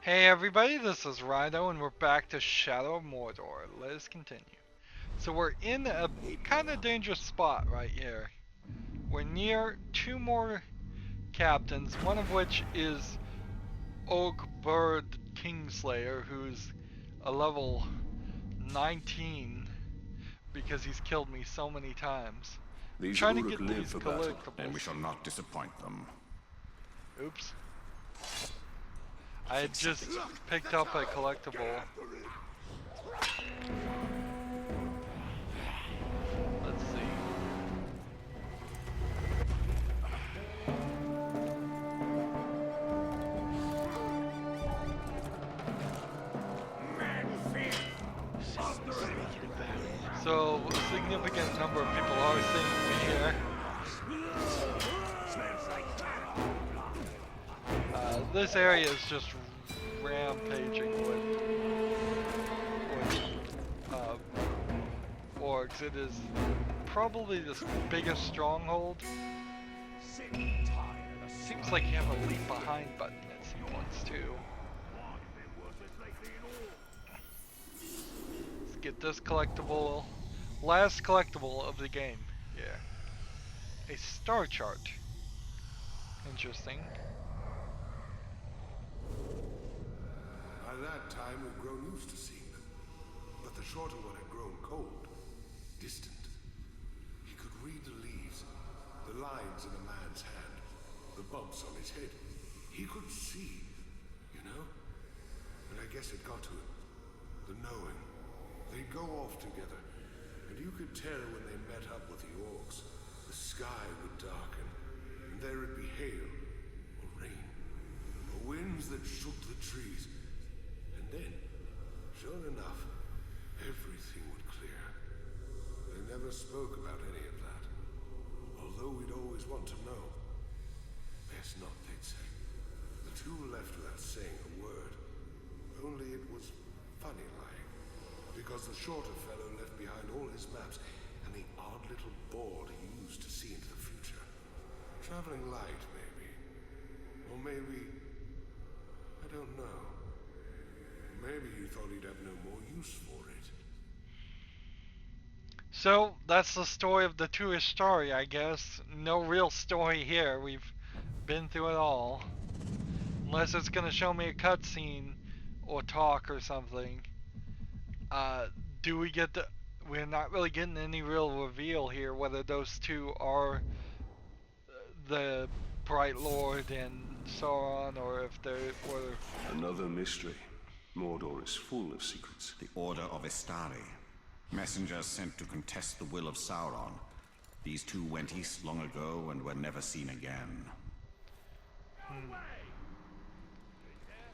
Hey everybody, this is Rydo and we're back to Shadow of Mordor. Let us continue. So we're in a kind of dangerous spot right here. We're near two more captains, one of which is Oak Bird Kingslayer, who's a level 19 because he's killed me so many times. I'm These trying to Uruk get live these for battle, and we collectibles. shall not disappoint them. Oops. I had just picked up a collectible. Let's see. So, a significant number of people are seeing me here. This area is just rampaging with orcs. It is probably the biggest stronghold. Seems like you have a leave behind button at some points too. Let's get this collectible. Last collectible of the game. Yeah. A star chart. Interesting. By that time, we'd grown used to seeing them. But the shorter one had grown cold, distant. He could read the leaves, the lines in a man's hand, the bumps on his head. He could see, you know? And I guess it got to him. The knowing. They'd go off together, and you could tell when they met up with the orcs. The sky would darken, and there would be hail, or rain, or winds that shook the trees. And then, sure enough, everything would clear. They never spoke about any of that, although we'd always want to know. Best not, they'd say. The two left without saying a word. Only it was funny lying, because the shorter fellow left behind all his maps and the odd little board he used to see into the future. Traveling light, maybe. Or maybe... I don't know. Maybe he thought he'd have no more use for it. So, that's the story of the two-ish story, I guess. No real story here. We've been through it all. Unless it's gonna show me a cutscene or talk or something. Do we get the... We're not really getting any real reveal here whether those two are the Bright Lord and Sauron or if they were... Another mystery. Mordor is full of secrets. The Order of Istari. Messengers sent to contest the will of Sauron. These two went east long ago and were never seen again.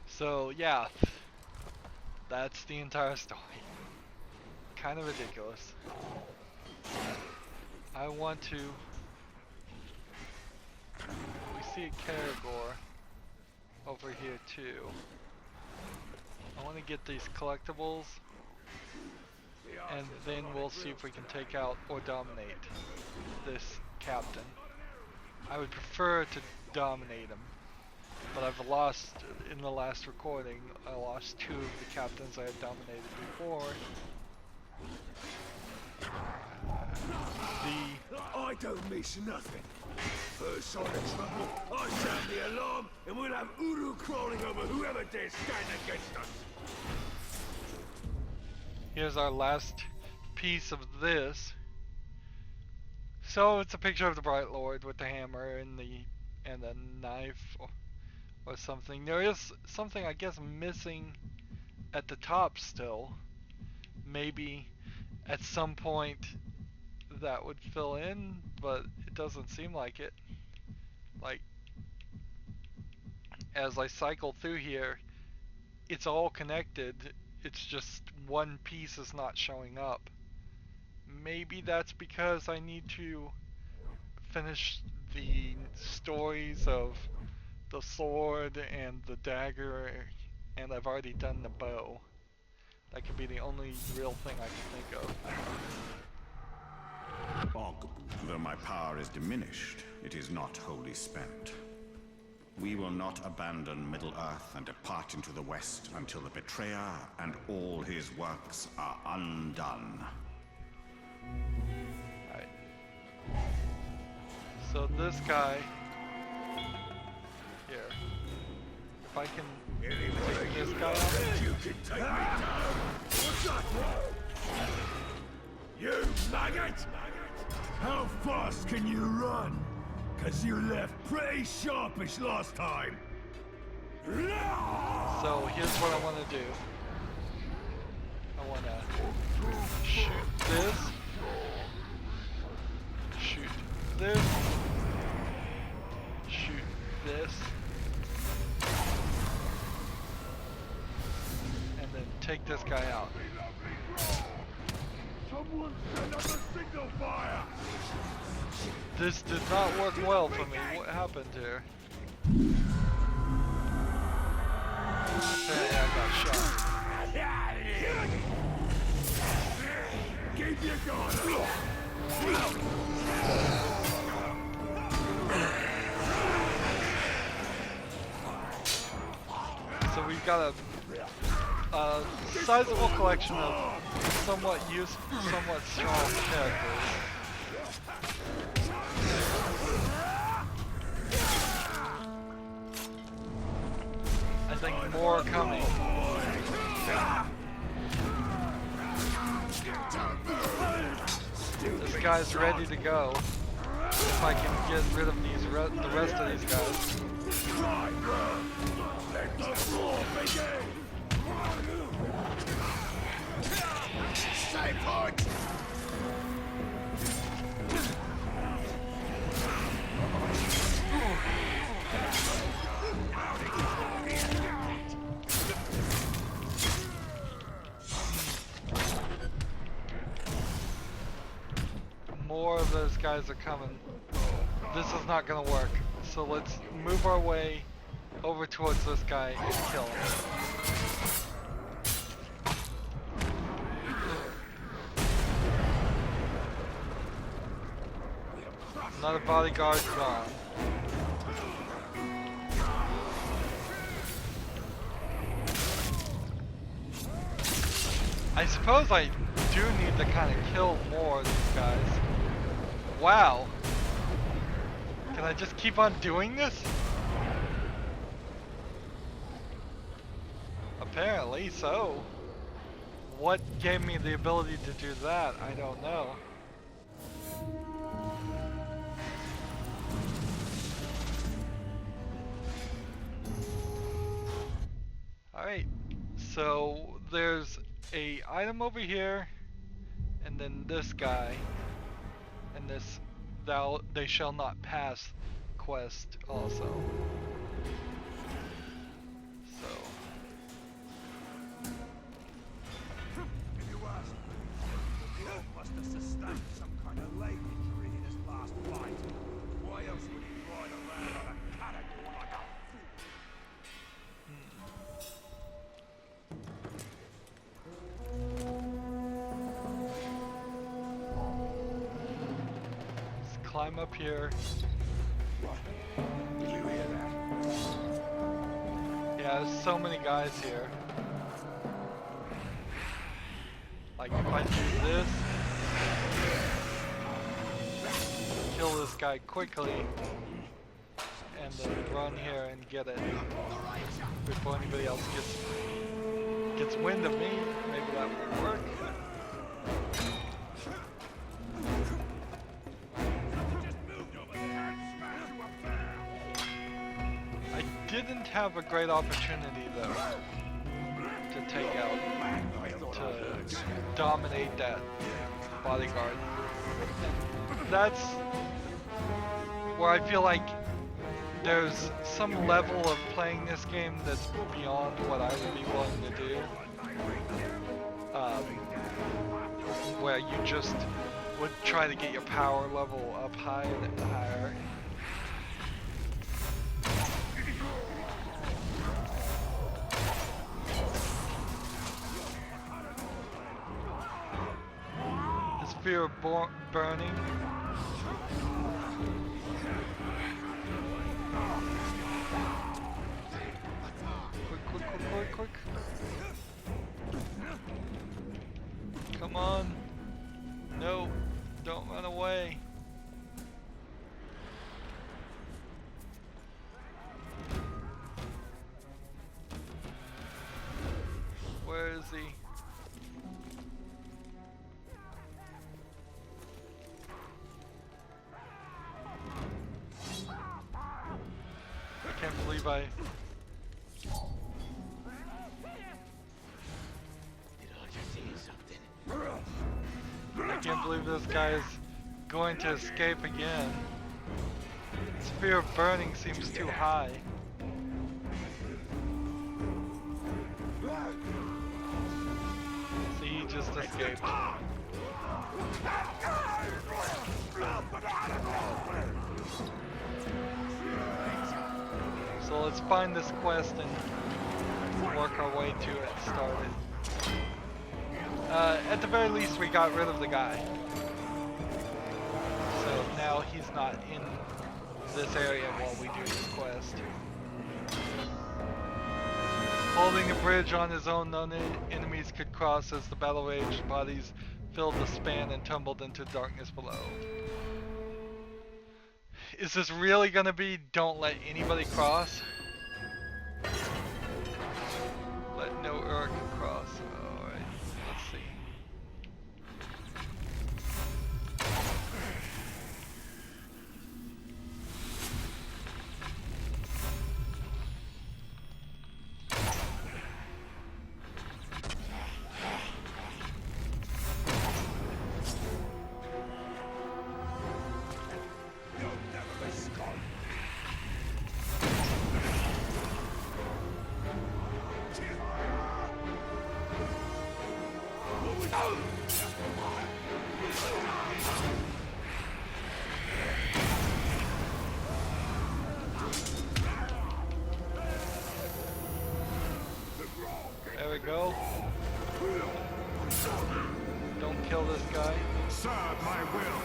So, yeah. That's the entire story. Kind of ridiculous. I want to... We see a Caragor over here too. I want to get these collectibles, and then we'll see if we can take out or dominate this captain. I would prefer to dominate him, but I've lost, in the last recording, I lost two of the captains I had dominated before. I don't miss nothing. First sign of trouble, I sound the alarm, and we'll have Uru crawling over whoever dares stand against us. Here's our last piece of this. So it's a picture of the Bright Lord with the hammer and the knife or something. There is something I guess missing at the top still. Maybe at some point that would fill in, but it doesn't seem like it. Like, as I cycle through here, it's all connected. It's just one piece is not showing up. Maybe that's because I need to finish the stories of the sword and the dagger, and I've already done the bow. That could be the only real thing I can think of. Though my power is diminished, it is not wholly spent. We will not abandon Middle-earth and depart into the west until the betrayer and all his works are undone. Alright. So this guy here. If I can take this guy out. You can take me down. What's that? You maggot! How fast can you run? 'Cause you left pretty sharpish last time. So here's what I want to do. I want to shoot this. Shoot this. Shoot this. And then take this guy out. Someone send us a signal fire! This did not work well for me. What happened here? Apparently I got shot. Keep your guard up! So we've got a sizable collection of somewhat strong characters. I think more are coming. This guy's ready to go. If I can get rid of these the rest of these guys. Let the floor begin! Stay put! More of those guys are coming. This is not gonna work. So let's move our way over towards this guy and kill him. Another bodyguard gone. I suppose I do need to kind of kill more of these guys. Wow. Can I just keep on doing this? Apparently so. What gave me the ability to do that? I don't know. Alright, so there's a item over here, and then this guy, and this they shall not pass quest also. So Must have sustained some kind of leg injury in his last fight. Why else would he ride around on a cannonball like a let's climb up here. Did you hear that? Yeah, there's so many guys here. Like if I do this, kill this guy quickly, and then run here and get it before anybody else gets wind of me, maybe that will work. I didn't have a great opportunity though to take out, to dominate that bodyguard. That's where I feel like there's some level of playing this game that's beyond what I would be willing to do. Where you just would try to get your power level up higher and higher. This fear of burning. is he? I can't believe I... I can't believe this guy is going to escape again. His fear of burning seems too high. See, he just escaped. So let's find this quest and work our way to it started. At the very least, we got rid of the guy. So now he's not in this area while we do this quest. Holding a bridge on his own, none enemies could cross as the battle raged. Bodies filled the span and tumbled into darkness below. Is this really gonna be don't let anybody cross? Let no Uruk cross. Alright, let's see. There we go. Don't kill this guy. Serve my will.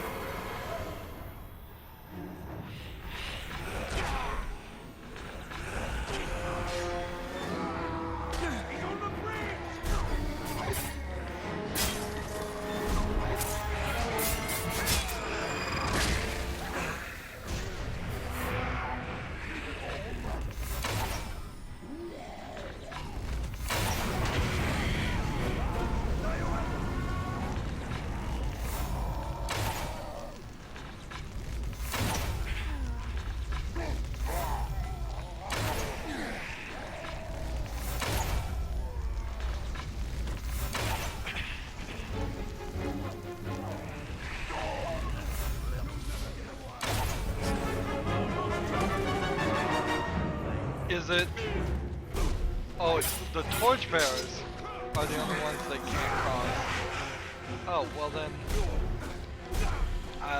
Is it? Oh, it's the torchbearers are the only ones that can't cross. Oh, well then,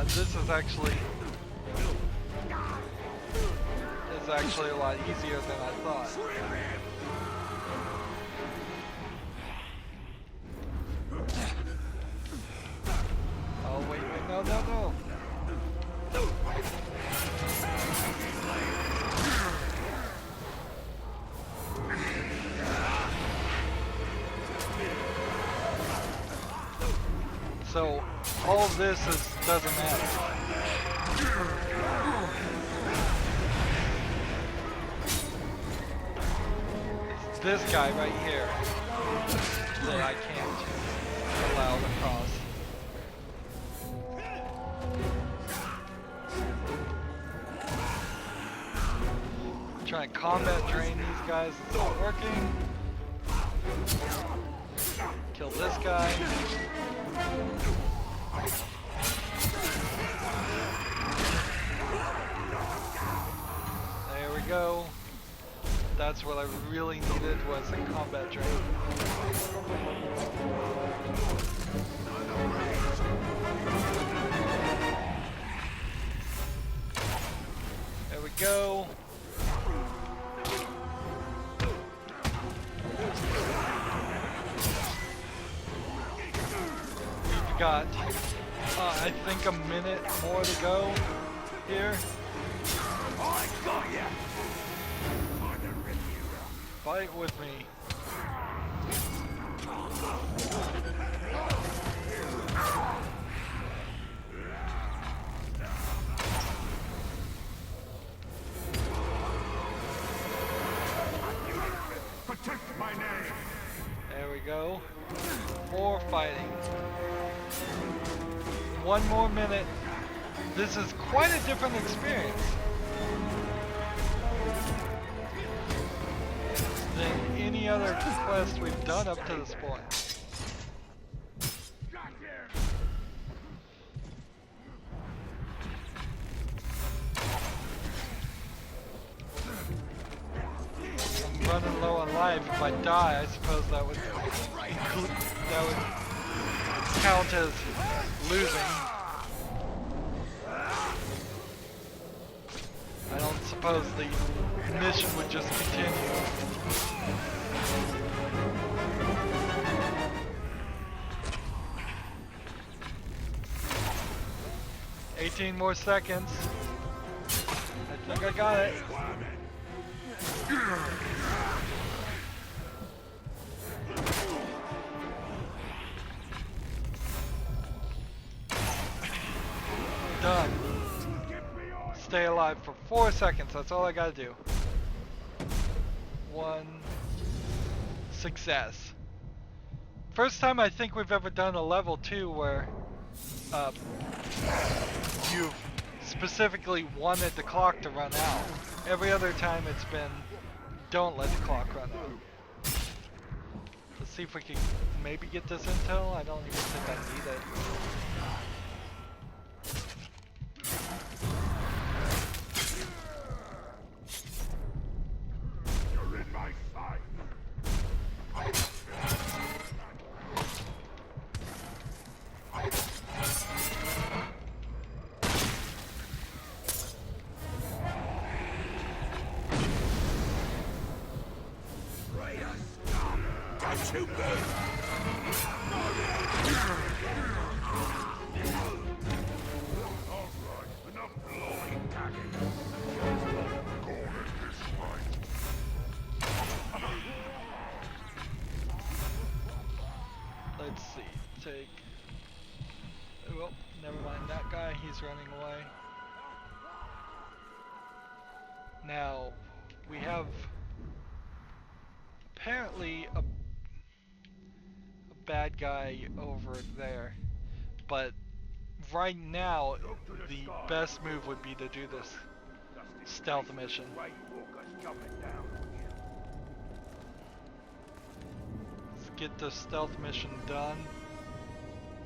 this is actually a lot easier than I thought. Oh wait, no, no, no. So all of this doesn't matter. It's this guy right here that I can't allow to cross. I'm trying to combat drain these guys, it's not working. Kill this guy. There we go. That's what I really needed, was a combat drain. There we go. We've got, I think, a minute more to go here. I got ya. Fight with me. Protect my name. There we go. More fighting. One more minute. This is quite a different experience than any other quest we've done up to this point. I'm running low on life. If I die, I suppose that would count as losing. I don't suppose the mission would just continue. $18 more seconds. I think I got it. Done. Stay alive for 4 seconds. That's all I gotta do. 1 success. First time I think we've ever done a level 2 where you've specifically wanted the clock to run out. Every other time it's been, don't let the clock run out. Let's see if we can maybe get this intel. I don't even think I need it. You're in my sight. Too good. Alright, enough blowing gagging. Go at this fight. Let's see. Take. Well, never mind that guy. He's running away. Now, we have apparently a bad guy over there, but right now the best move would be to do this stealth mission. Let's get the stealth mission done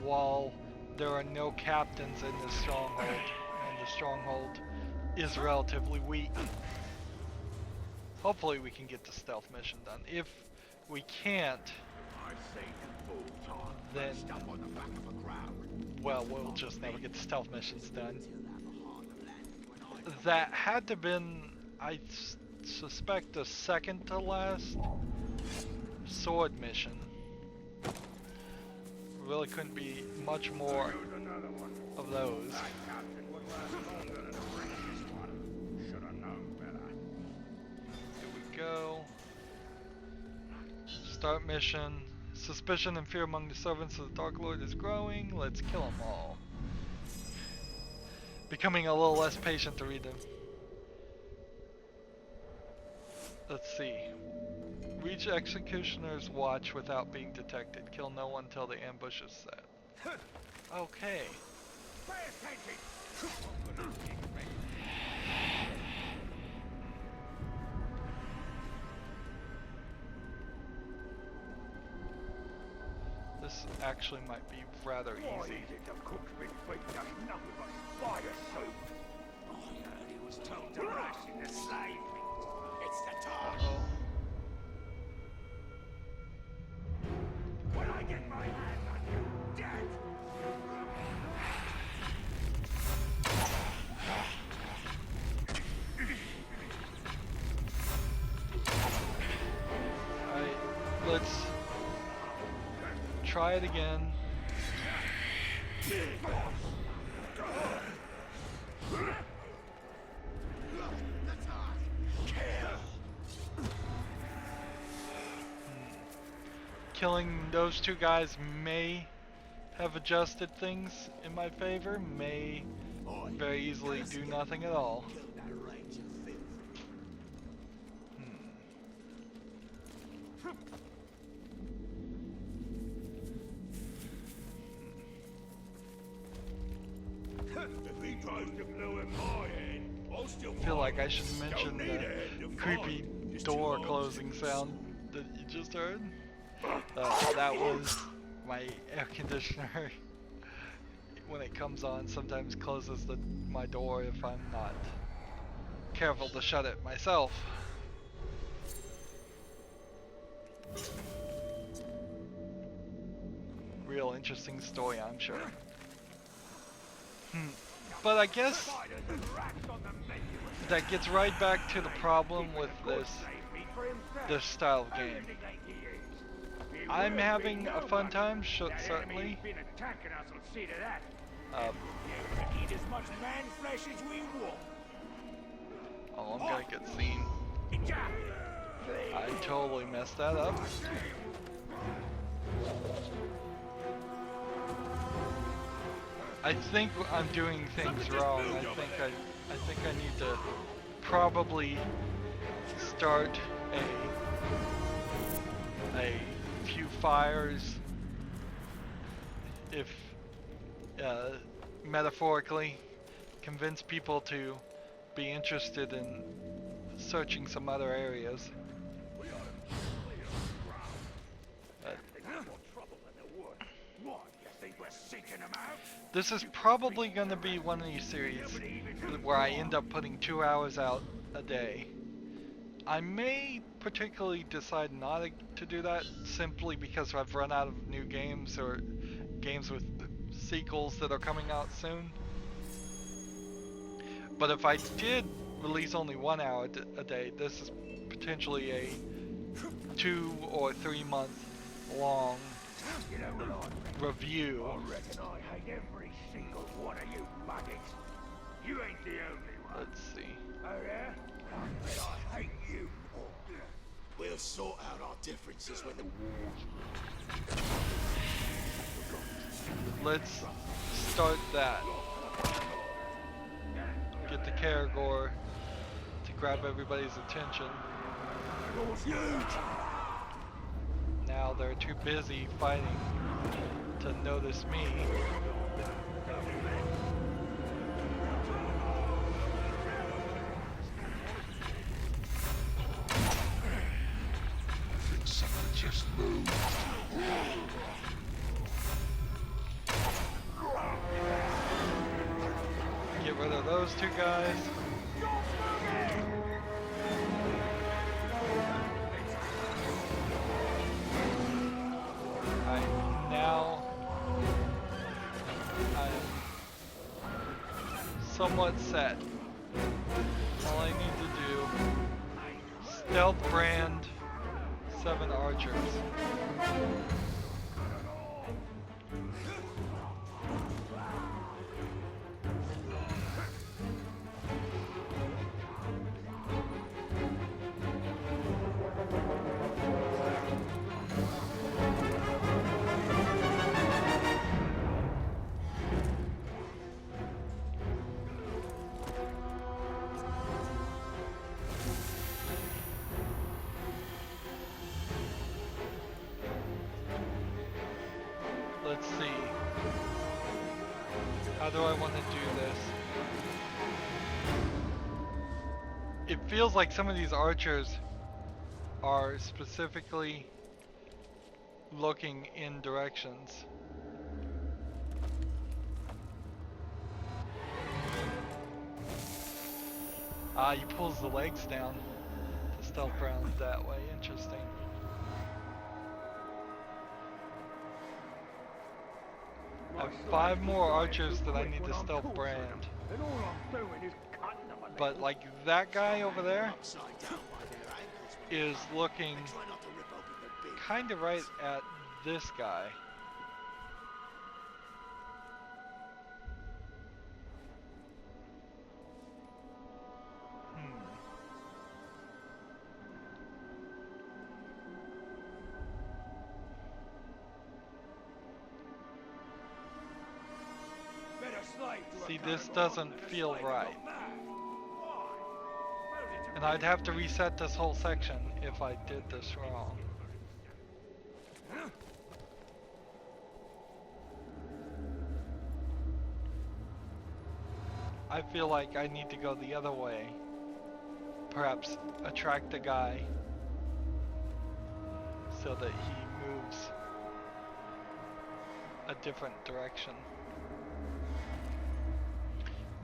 while there are no captains in the stronghold, and the stronghold is relatively weak. Hopefully we can get the stealth mission done. If we can't, then, well, we'll just never get the stealth missions done. That had to been, I suspect, the second to last sword mission. Really couldn't be much more of those. Here we go. Start mission. Suspicion and fear among the servants of the Dark Lord is growing. Let's kill them all. Becoming a little less patient to read them. Let's see. Reach Executioner's watch without being detected. Kill no one till the ambush is set. Okay. Pay attention. This actually might be rather Why easy. is it the cook's been feeding us nothing but fire soup? I heard he was told to ration the slave. It's the time. Uh-oh. When I get my hand on you, dead. Alright, let's try it again. Killing those two guys may have adjusted things in my favor, may very easily do nothing at all. If he tries to blow in my head, I'll still I feel like I should Don't mention need a head the to creepy fight. Just door two closing arms. sound that you just heard. That was my air conditioner. When it comes on, sometimes closes my door if I'm not careful to shut it myself. Real interesting story, I'm sure. But I guess that gets right back to the problem with this style of game. I'm having a fun time, certainly. Eat as much man flesh as we want. Oh, I'm gonna get seen. I totally messed that up. I think I'm doing things wrong. I think I need to probably start a few fires, if metaphorically, convince people to be interested in searching some other areas. This is probably going to be one of these series where I end up putting 2 hours out a day. I may particularly decide not to do that simply because I've run out of new games or games with sequels that are coming out soon. But if I did release only 1 hour a day, this is potentially a 2 or 3 month long review. I reckon I hate every single one of you maggots. You ain't the only one. Let's see. Oh yeah? And I hate you. We'll sort out our differences when the Let's start that. Get the Karagor to grab everybody's attention. Now they're too busy fighting to notice me. just move. Get rid of those two guys. Now I'm somewhat set. All I need to do, stealth brand 7 archers. Let's see. How do I want to do this? It feels like some of these archers are specifically looking in directions. Ah, he pulls the legs down to stealth round that way. Interesting. I have 5 more archers that I need to stealth brand. But like that guy over there is looking kind of right at this guy. See, this doesn't feel right. And I'd have to reset this whole section if I did this wrong. I feel like I need to go the other way. Perhaps attract the guy so that he moves a different direction.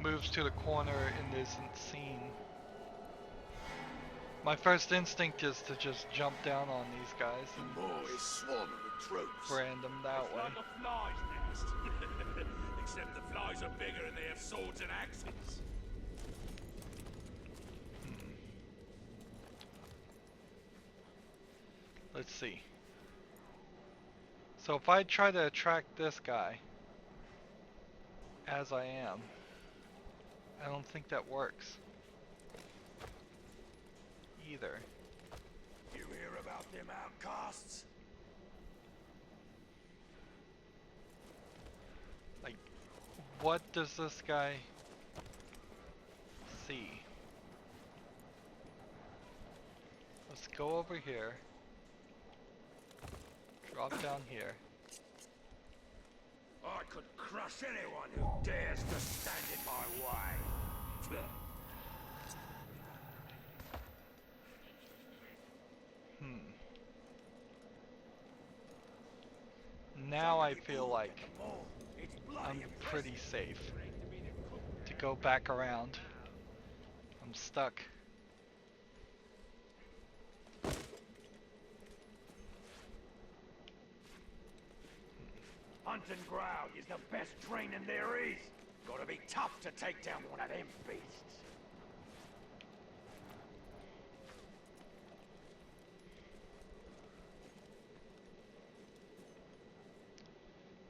Moves to the corner and isn't seen. My first instinct is to just jump down on these guys The moor is and swarming with troops. brand them that way. Like a fly's nest. Except the flies are bigger and they have swords and axes. Let's see. So if I try to attract this guy, as I am, I don't think that works. Either. You hear about them outcasts? Like, what does this guy see? Let's go over here. Drop down here. I could crush anyone who dares to stand in my way. Now I feel like I'm pretty safe to go back around. I'm stuck. Hunting ground is the best training there is. Gotta be tough to take down one of them beasts.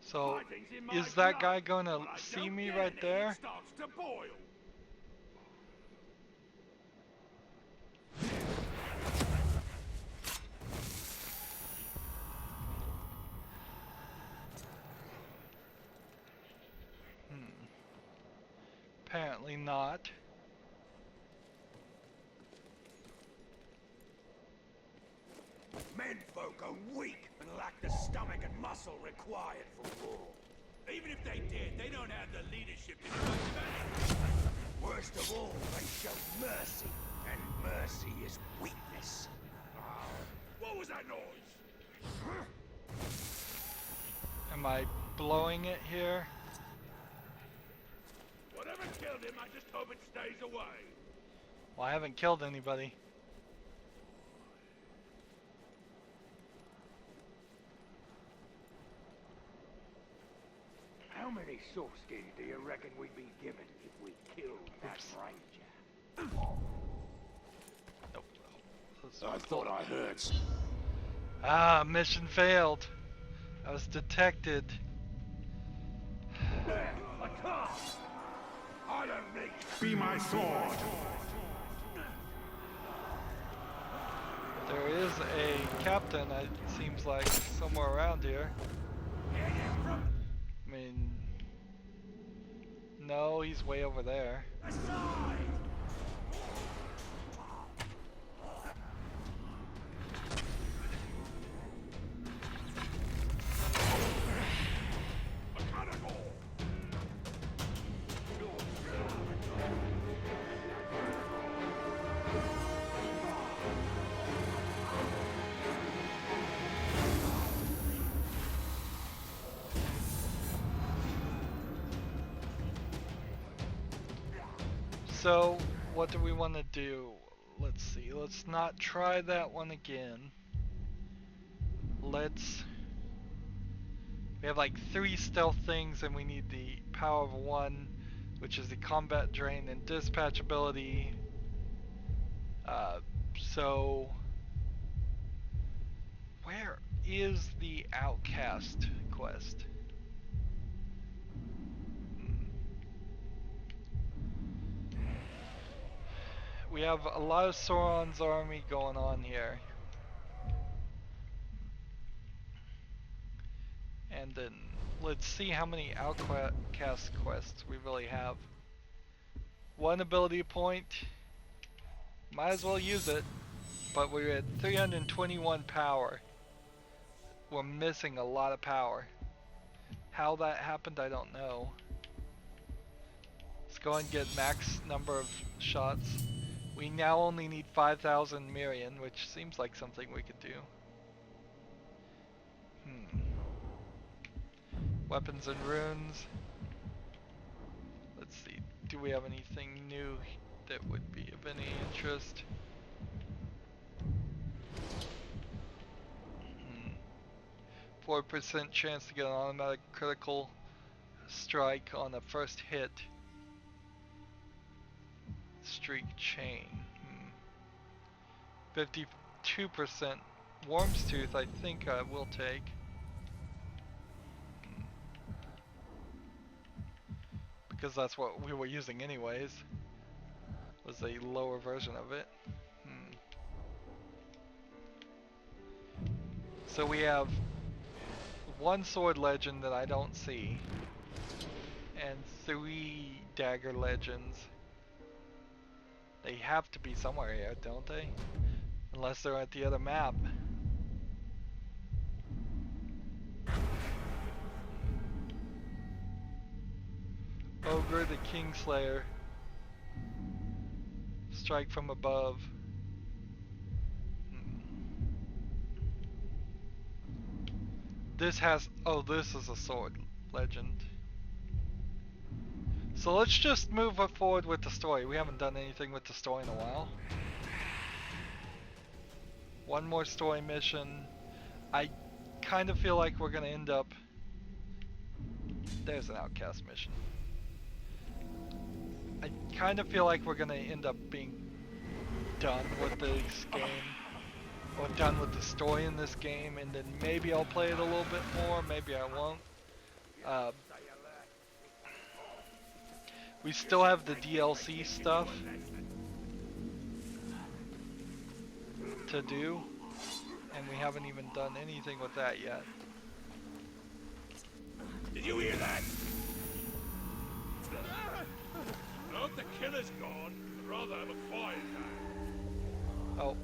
So, is that guy gonna see me right there? Starts to boil. Apparently not. Menfolk are weak and lack the stomach and muscle required for war. Even if they did, they don't have the leadership to fight back. Worst of all, they show mercy, and mercy is weakness. What was that noise? Am I blowing it here? Whatever killed him, I just hope it stays away. Well, I haven't killed anybody. How many softskins do you reckon we'd be given if we killed that ranger? Nope. I thought I heard. Ah, mission failed. I was detected. I can't. I don't need. Be my sword! There is a captain, it seems like, somewhere around here. I mean, no, he's way over there. So, what do we want to do? Let's see, let's not try that one again. We have like 3 stealth things and we need the power of 1, which is the combat drain and dispatch ability. So, where is the outcast quest? We have a lot of Sauron's army going on here. And then let's see how many outcast quests we really have. 1 ability point. Might as well use it. But we're at 321 power. We're missing a lot of power. How that happened, I don't know. Let's go and get max number of shots. We now only need 5,000 Mirian, which seems like something we could do. Weapons and runes. Let's see, do we have anything new that would be of any interest? 4% chance to get an automatic critical strike on the first hit. Streak chain. 52% Worm's Tooth, I think I will take. Because that's what we were using anyways. Was a lower version of it. So we have one sword legend that I don't see, and 3 dagger legends. They have to be somewhere here, don't they? Unless they're at the other map. Ogre the Kingslayer. Strike from above. This has, oh, this is a sword legend. So let's just move forward with the story. We haven't done anything with the story in a while. One more story mission. I kind of feel like we're gonna end up, there's an outcast mission. I kind of feel like we're gonna end up being done with this game, or done with the story in this game, and then maybe I'll play it a little bit more, maybe I won't. We still have the DLC stuff to do, and we haven't even done anything with that yet. Did you hear that? I hope the killer's gone. I'd rather have a quiet time. Oh.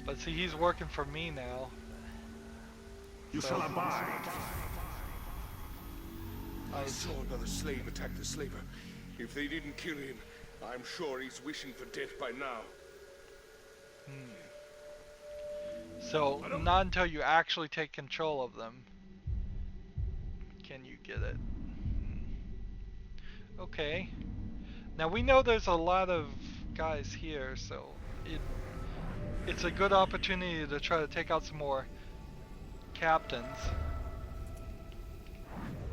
But see, he's working for me now. You shall abide. I saw another slave attack the slaver. If they didn't kill him, I'm sure he's wishing for death by now. So, not until you actually take control of them can you get it. Okay. Now we know there's a lot of guys here, so it's a good opportunity to try to take out some more captains.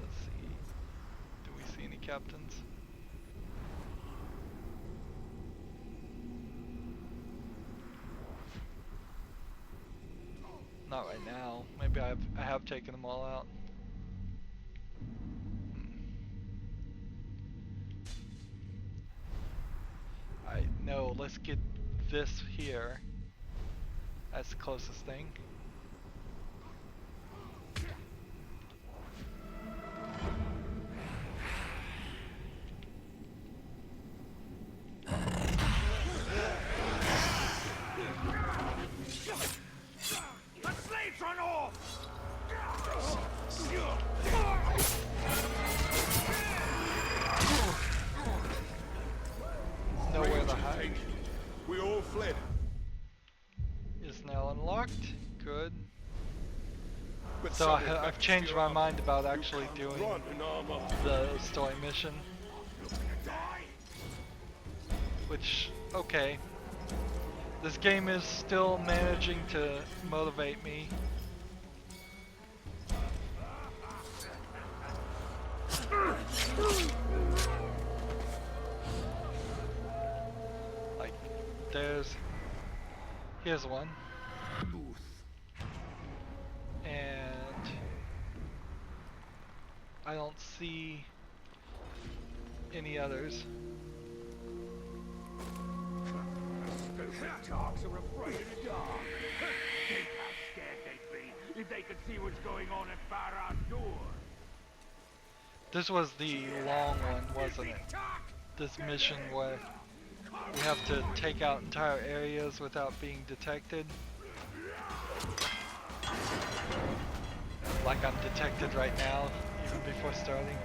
Let's see. Do we see any captains? Not right now. Maybe I have taken them all out. Alright, no, let's get this here. That's the closest thing. Nowhere to hide. We all fled. Is now unlocked. Good. But So some went I've back changed to my armor. mind about You actually can't doing run in armor. the story mission. Which, okay. This game is still managing to motivate me. Like, here's one. And I don't see any others. Dogs are afraid of the dark. Think how scared they'd be if they could see what's going on at far outdoors. This was the long one, wasn't it? This mission where we have to take out entire areas without being detected. like I'm detected right now, even before starting.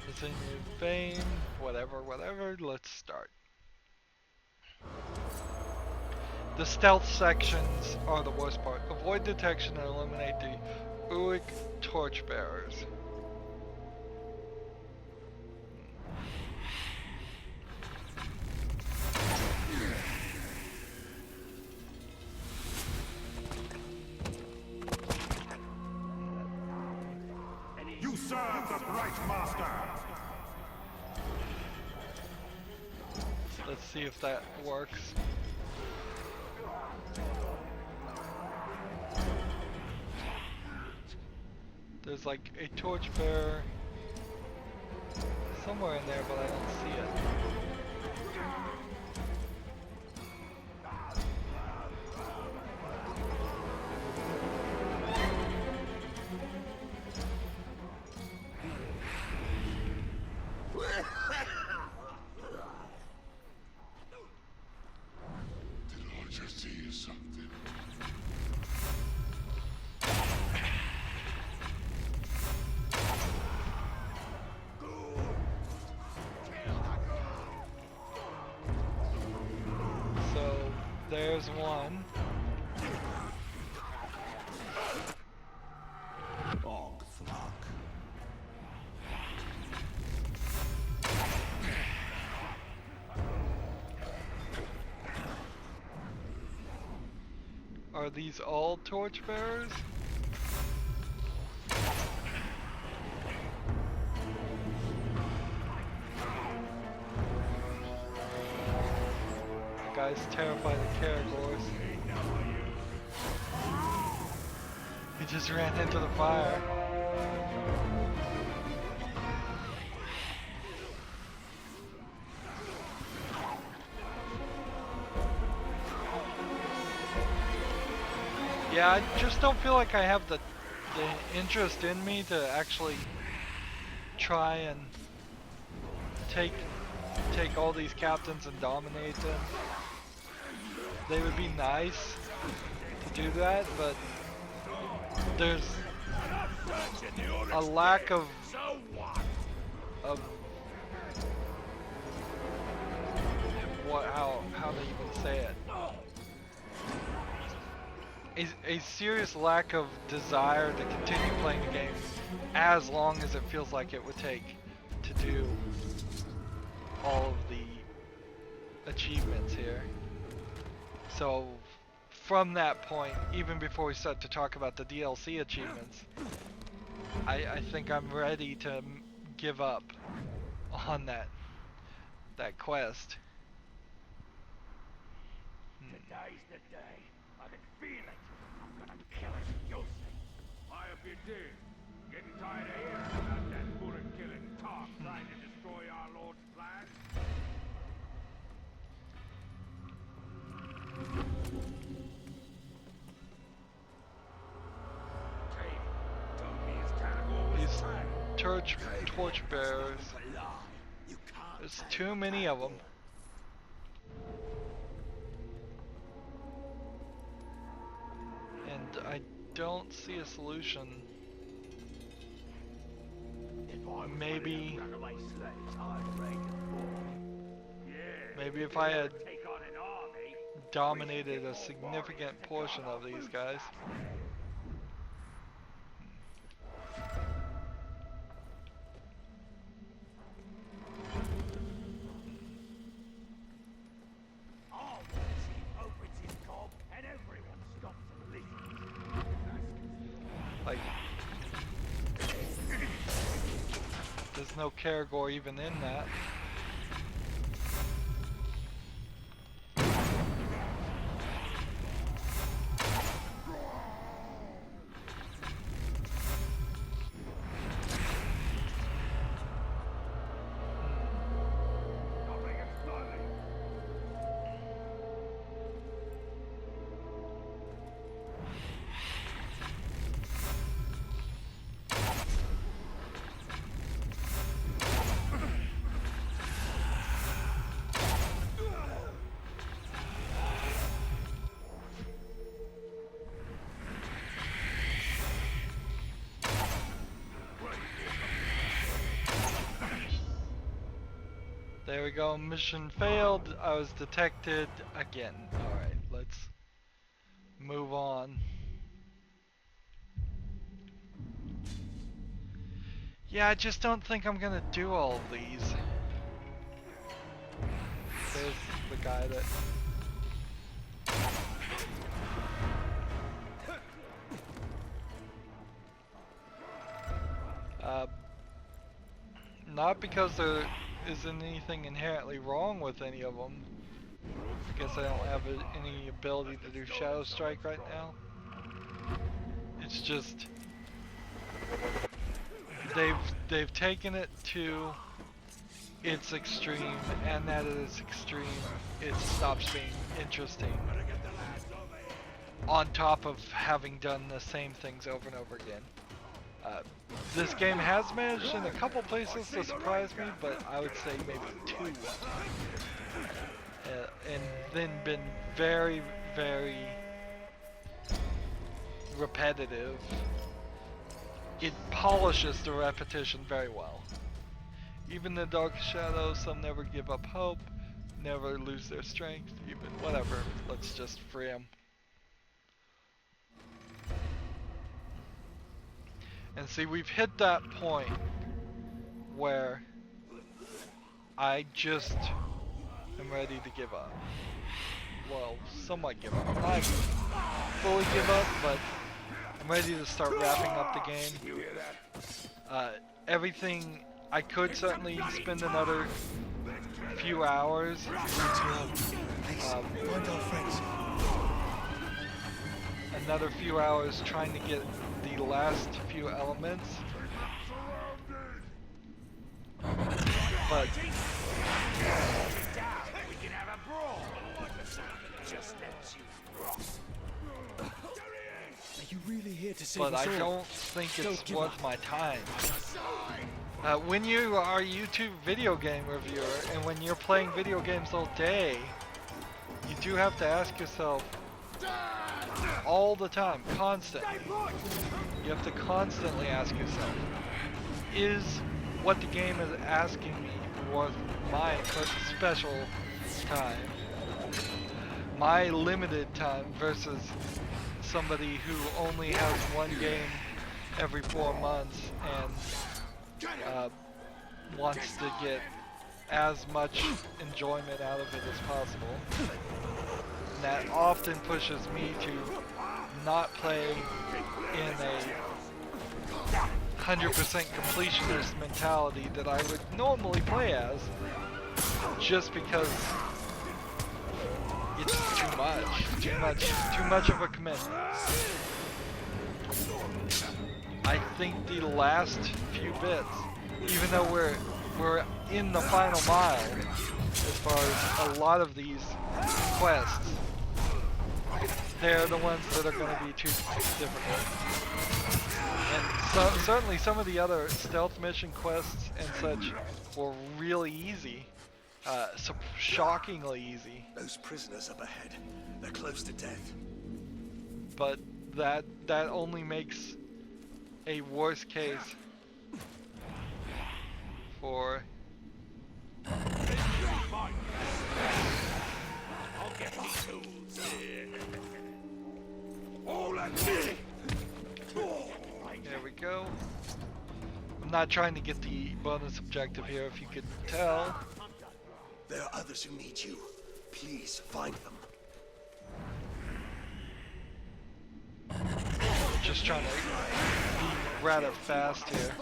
It's in your vein, whatever, let's start. The stealth sections are the worst part. Avoid detection and eliminate the Uic torchbearers. You serve the Bright Master! Let's see if that works. There's like a torchbearer somewhere in there, but I don't see it. Did I just hear something? So there's one. Are these all torchbearers? The guy's terrified of Caragors. He just ran into the fire. Yeah, I just don't feel like I have the interest in me to actually try and take all these captains and dominate them. They would be nice to do that, but there's a lack of what how to even say it. A serious lack of desire to continue playing the game as long as it feels like it would take to do all of the achievements here. So from that point, even before we start to talk about the DLC achievements, I think I'm ready to give up on that quest. Today's the day. I can feel it. I'm gonna kill it. You'll see. I hope you did. Getting tired of hearing about that bullet-killing talk trying to destroy our Lord's plan. These torchbearers. There's too many of them. And I don't see a solution. Maybe if I had dominated a significant portion of these guys. Like, there's no Caragor even in that. There we go. Mission failed. I was detected again. Alright, let's move on. Yeah, I just don't think I'm gonna do all of these. There's the guy that... Not because there isn't anything inherently wrong with any of them. I guess I don't have any ability to do Shadow Strike right now. It's just they've taken it to its extreme, and at its extreme, it stops being interesting. On top of having done the same things over and over again. This game has managed in a couple places to surprise me, but I would say maybe two. And then been very, very repetitive. It polishes the repetition very well. Even the Dark Shadows, some never give up hope, never lose their strength, even whatever. Let's just free them. And see, we've hit that point where I just am ready to give up. Well, somewhat give up. Not fully give up, but I'm ready to start wrapping up the game. You hear that? Everything, I could certainly spend another few hours. Another few hours trying to get the last few elements. But I don't think it's worth my time. When you are a YouTube video game reviewer and when you're playing video games all day, you do have to ask yourself all the time, constantly. You have to constantly ask yourself, is what the game is asking me worth my special time, my limited time, versus somebody who only has one game every 4 months and wants to get as much enjoyment out of it as possible. And that often pushes me to not play in a 100% completionist mentality that I would normally play as, just because it's too much of a commitment. I think the last few bits, even though we're in the final mile as far as a lot of these quests, they're the ones that are going to be too difficult. And certainly some of the other stealth mission quests and such were really easy. Shockingly easy. Those prisoners up ahead, they're close to death. But that only makes a worse case for there we go. I'm not trying to get the bonus objective here, if you could tell. There are others who need you. Please find them. Just trying to be rather fast here.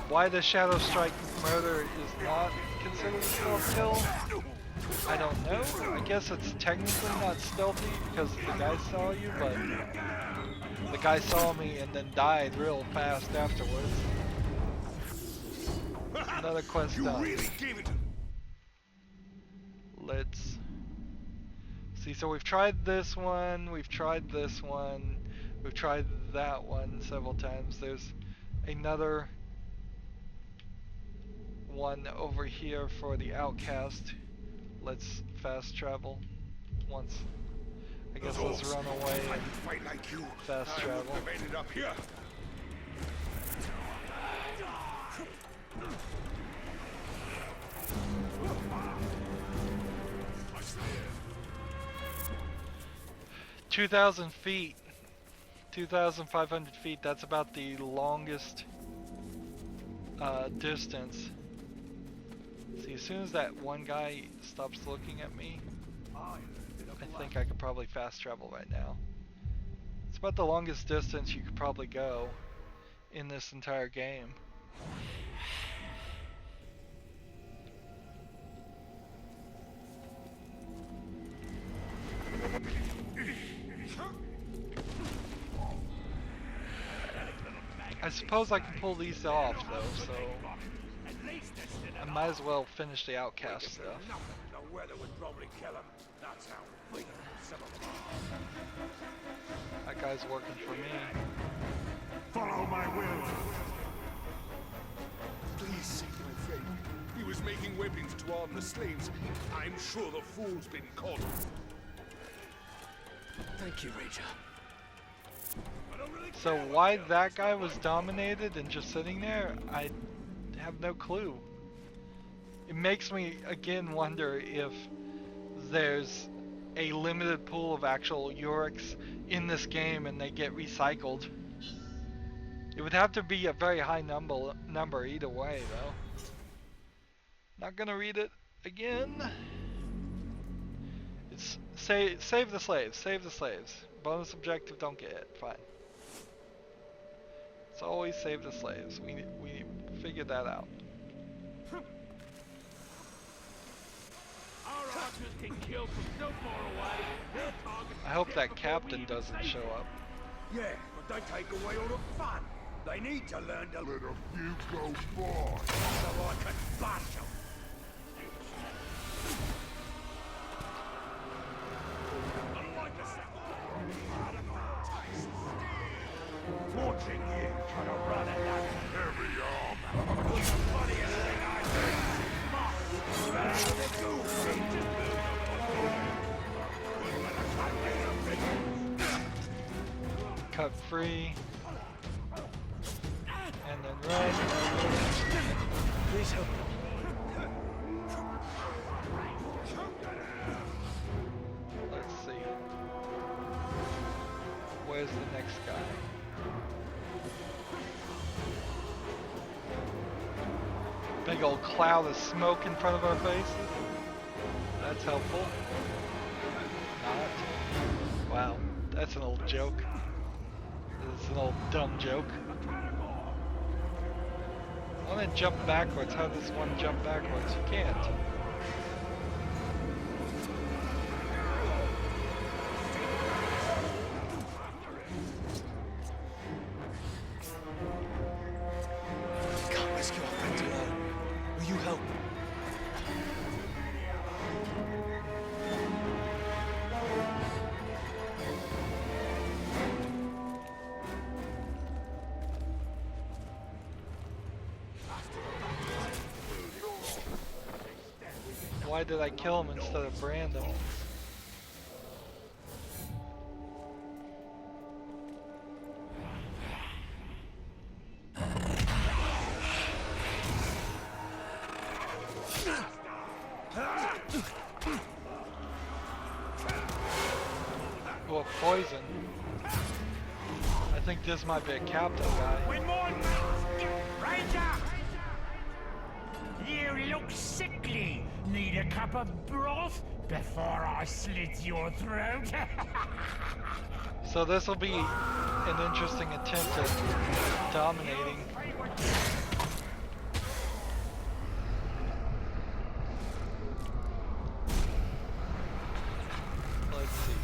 Why the Shadow Strike murder is not considered stealth kill, I don't know. I guess it's technically not stealthy because the guy saw you, but the guy saw me and then died real fast afterwards. Another quest done. Let's see, so we've tried this one, we've tried this one, we've tried that one several times. There's another one over here for the outcast let's fast travel once. I guess let's run away I and could fight like you. fast I travel. wouldn't have ended up here. 2,000 feet, 2,500 feet. That's about the longest distance. See, as soon as that one guy stops looking at me, I think I could probably fast travel right now. It's about the longest distance you could probably go in this entire game. I suppose I can pull these off though, so I might as well finish the outcast stuff. The weather would probably kill him. That's how weak some of them are. That guy's working for me. Follow my will. Please save my friend. He was making weapons to arm the slaves. I'm sure the fool's been caught. Thank you, Ranger. So why that guy was dominated and just sitting there, I have no clue. It makes me again wonder if there's a limited pool of actual Yoriks in this game and they get recycled. It would have to be a very high number either way though. Not gonna read it again. It's save the slaves, save the slaves. Bonus objective, don't get it, fine. It's always save the slaves. We figured that out. Our archers can kill from so far away. Their targets I hope that captain doesn't show up. Yeah, but they take away all the fun. They need to learn to let a few go by, so I can bash them. Unlike the watching you try to run at that heavy arm was the funniest thing I've seen. But the goofy Cut free. And then run. Please help. Let's see. Where's the next guy? Big old cloud of smoke in front of our faces. That's helpful. Not. Wow, that's an old joke. It's an old dumb joke. I want to jump backwards. How does one jump backwards? You can't. We can't rescue our friends alone. Will you help? Why did I kill him instead of brand him? Well, poison. I think this might be a captain guy. When more Ranger! You look sickly. Need a cup of broth before I slit your throat? So this will be an interesting attempt at dominating. Let's see.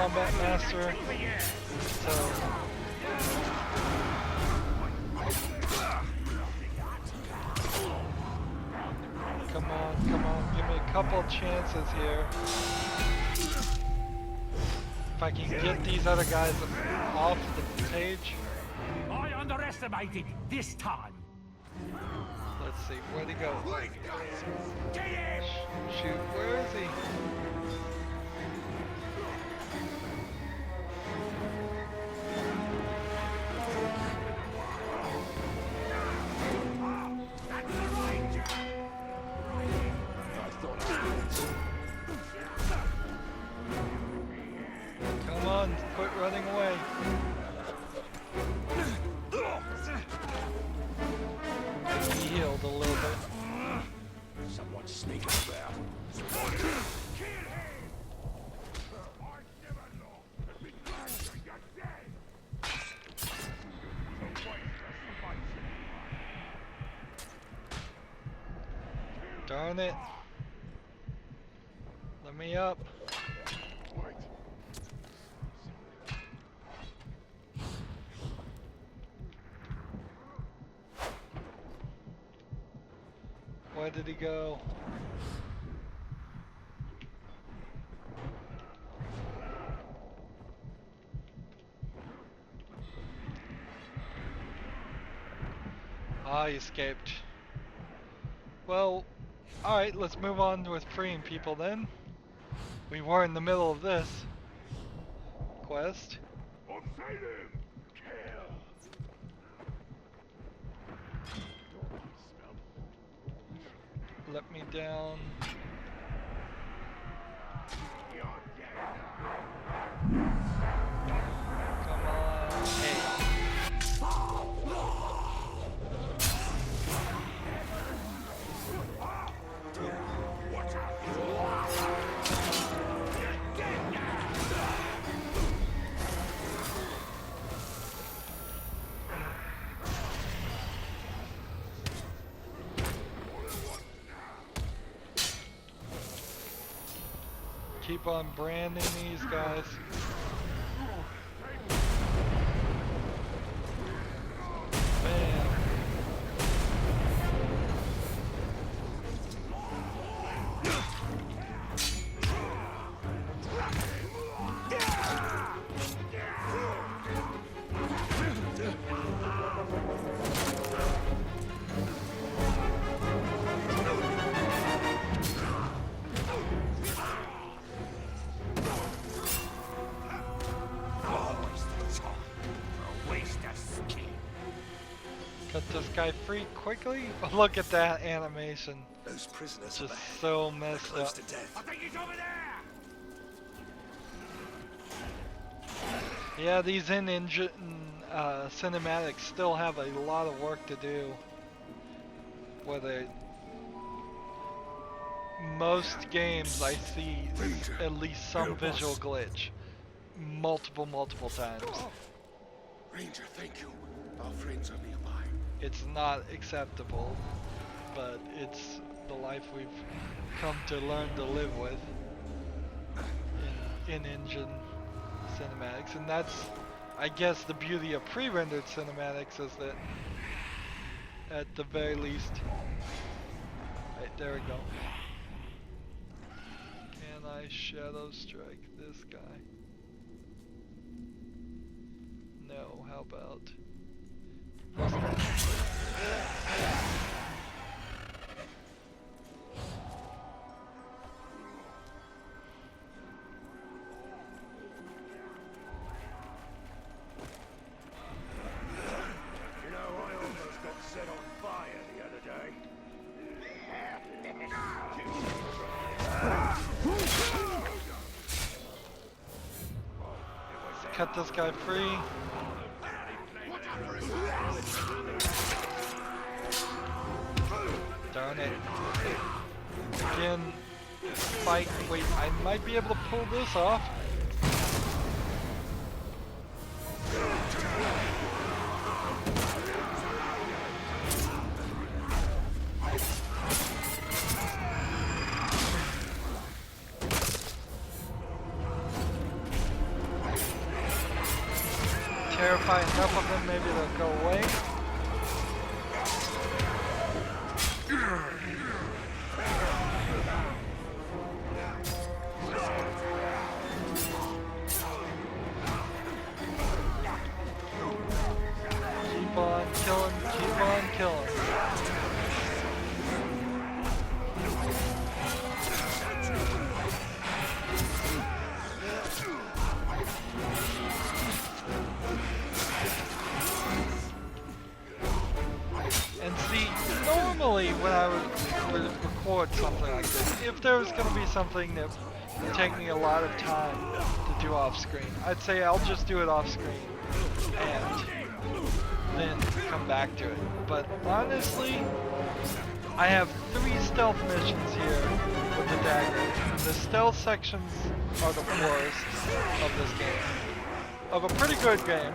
combat master. So come on, give me a couple chances here. If I can get these other guys off the page. I underestimated this time. Let's see, where'd he go? Get him! Shoot, where is he? That's the ranger! Come on, quit running away. He healed a little bit. Someone sneaking about. Kill him! I never know. You're dead. Darn it. Let me up. Where did he go? Ah, he escaped. Well, alright, let's move on with freeing people then. We were in the middle of this quest. Let me down. Come on. Hey. Keep on branding these guys. Bam. Cut this guy free quickly. Look at that animation. Those prisoners Just are so messed close up. to death. I think he's over there! Yeah, these in-engine cinematics still have a lot of work to do. Whether most games I see at least some visual glitch multiple times. Ranger, thank you. Our friends are nearby. It's not acceptable, but it's the life we've come to learn to live with in in-engine cinematics, and that's, I guess, the beauty of pre-rendered cinematics is that at the very least, right, there we go. Can I shadow strike this guy? No, how about You know, I almost got set on fire the other day. cut this guy free? Darn it. Again, fight. Wait, I might be able to pull this off. buy enough of them, maybe they'll go away. Keep on killing, keep on killing. And see, normally when I would record something like this, if there was going to be something that would take me a lot of time to do off screen, I'd say I'll just do it off screen and then come back to it. But honestly, I have 3 stealth missions here with the dagger. The stealth sections are the worst of this game. Of a pretty good game,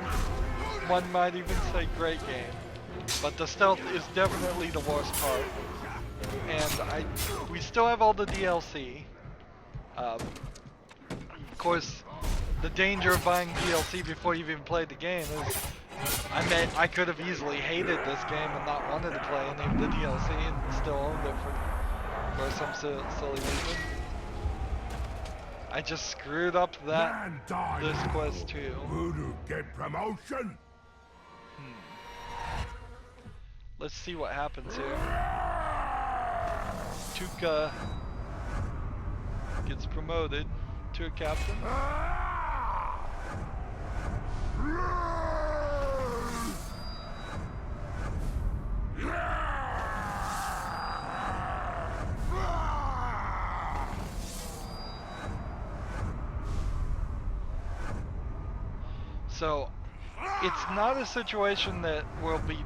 one might even say great game. But the stealth is definitely the worst part. And we still have all the DLC. Of course, the danger of buying DLC before you've even played the game is I could have easily hated this game and not wanted to play any of the DLC and still owned it for some silly reason. I just screwed up this quest too. Voodoo get promotion? Let's see what happens here. Tuca gets promoted to a captain. So, it's not a situation that we'll be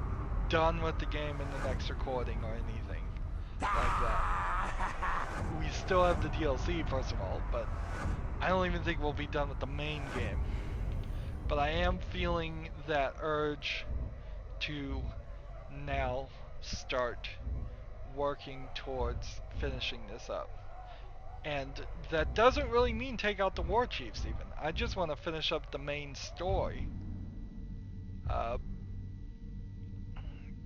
done with the game in the next recording or anything like that. We still have the DLC, first of all, but I don't even think we'll be done with the main game. But I am feeling that urge to now start working towards finishing this up. And that doesn't really mean take out the war chiefs even. I just want to finish up the main story.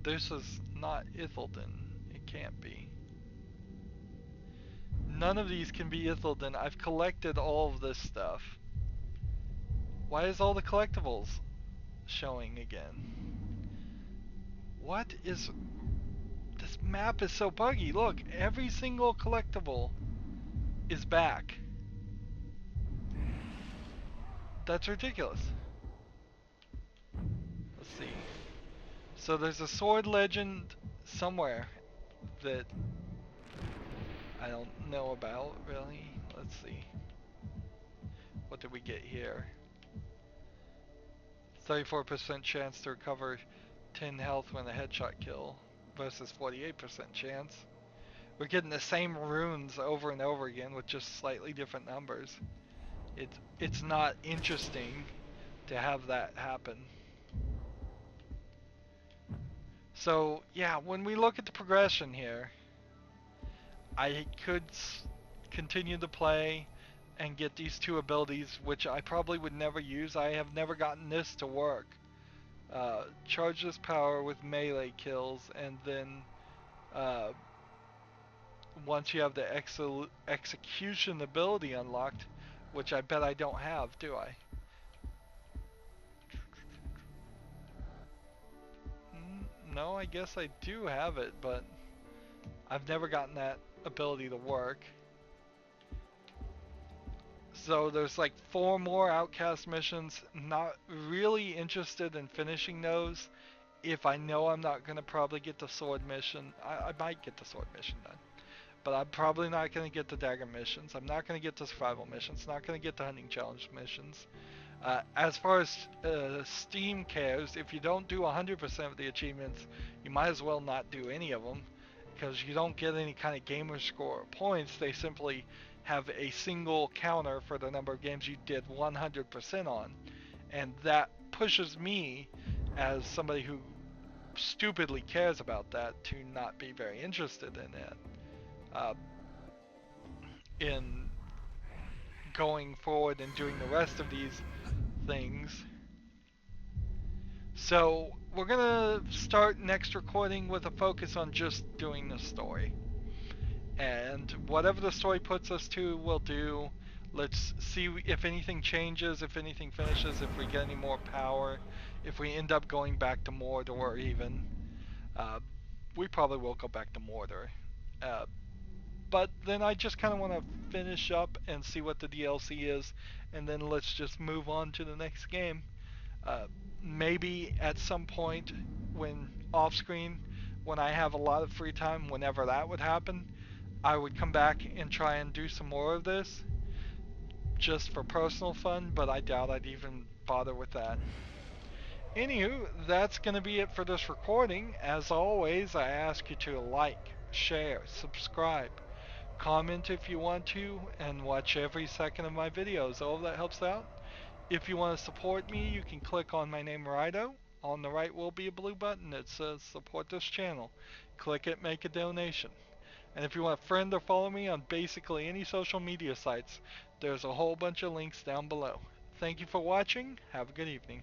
This is not Ithilden. It can't be. None of these can be Ithilden. I've collected all of this stuff. Why is all the collectibles showing again? What is... This map is so buggy. Look, every single collectible is back. That's ridiculous. Let's see. So there's a sword legend somewhere that I don't know about, really. Let's see. What did we get here? 34% chance to recover 10 health when a headshot kill versus 48% chance. We're getting the same runes over and over again with just slightly different numbers. It's not interesting to have that happen. So yeah, when we look at the progression here, I could continue to play and get these 2 abilities, which I probably would never use. I have never gotten this to work. Charge this power with melee kills, and then once you have the execution ability unlocked, which I bet I don't have, do I? No, I guess I do have it, but I've never gotten that ability to work. So there's like 4 more outcast missions. Not really interested in finishing those if I know I'm not going to probably get the sword mission. I might get the sword mission done, but I'm probably not going to get the dagger missions. I'm not going to get the survival missions. Not going to get the hunting challenge missions. As far as Steam cares, if you don't do 100% of the achievements, you might as well not do any of them, because you don't get any kind of gamer score or points. They simply have a single counter for the number of games you did 100% on, and that pushes me, as somebody who stupidly cares about that, to not be very interested in it. In going forward and doing the rest of these things. So we're gonna start next recording with a focus on just doing the story. And whatever the story puts us to, we'll do. Let's see if anything changes, if anything finishes, if we get any more power, if we end up going back to Mordor even. Uh, we probably will go back to Mordor. Uh, but then I just kind of want to finish up and see what the DLC is, and then let's just move on to the next game. Uh, Maybe at some point when off screen, when I have a lot of free time, whenever that would happen, I would come back and try and do some more of this just for personal fun, but I doubt I'd even bother with that. Anywho, that's going to be it for this recording. As always, I ask you to like, share, subscribe, comment if you want to, and watch every second of my videos. All of that helps out. If you want to support me, you can click on my name, Rydo. On the right will be a blue button that says support this channel. Click it, make a donation. And if you want to friend or follow me on basically any social media sites, there's a whole bunch of links down below. Thank you for watching. Have a good evening.